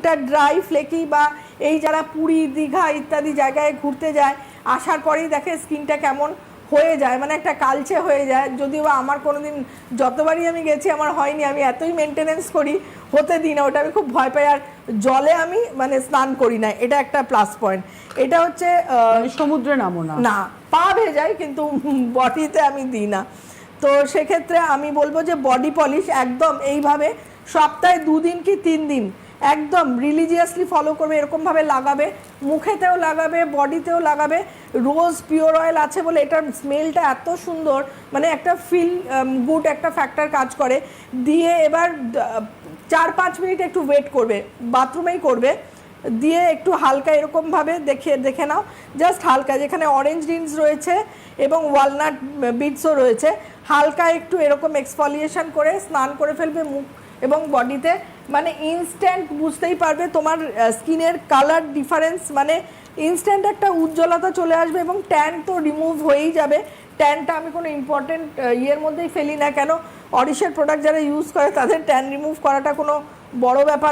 একটা dry flaky বা এই যারা পুরী দীঘা ইত্যাদি জায়গায় ঘুরতে যায় আসার পরেই দেখে স্কিনটা কেমন হয়ে যায়, মানে একটা কালচে হয়ে যায়। যদিও আমার কোনোদিন, যতবারই আমি গেছি আমার হয়নি, আমি এতই মেনটেনেন্স করি, হতে দিই না, ওটা আমি খুব ভয় পাই। আর জলে আমি মানে স্নান করি না, এটা একটা প্লাস পয়েন্ট। এটা হচ্ছে সমুদ্রে নামো না, না, পা ভেজাই কিন্তু বডিতে আমি দিই না। তো সেক্ষেত্রে আমি বলবো যে বডি পলিশ একদম এইভাবে সপ্তাহে 2 দিন কি 3 দিন একদম রিলিজিয়াসলি ফলো করবে, এরকমভাবে লাগাবে, মুখেতেও লাগাবে, বডিতেও লাগাবে। রোজ পিওর অয়েল আছে বলে এটার স্মেলটা এত সুন্দর, মানে একটা ফিল গুড একটা ফ্যাক্টর কাজ করে। দিয়ে এবার 4-5 মিনিট একটু ওয়েট করবে, বাথরুমেই করবে, দিয়ে একটু হালকা এরকমভাবে দেখে নাও, জাস্ট হালকা, যেখানে অরেঞ্জ রিন্স রয়েছে এবং ওয়ালনাট বিটসও রয়েছে, হালকা একটু এরকম এক্সফলিয়েশন করে স্নান করে ফেলবে মুখ এবং বডিতে। মানে ইনস্ট্যান্ট বুঝতেই পারবে তোমার স্কিনের কালার ডিফারেন্স, মানে ইনস্ট্যান্ট একটা উজ্জ্বলতা চলে আসবে এবং ট্যান তো রিমুভ হয়েই যাবে। ট্যানটা আমি কোনো ইম্পর্টেন্ট ইয়ের মধ্যেই ফেলি না, কেন অরিশের প্রোডাক্ট যারা ইউজ করে তাদের ট্যান রিমুভ করাটা কোনো বড় ব্যাপার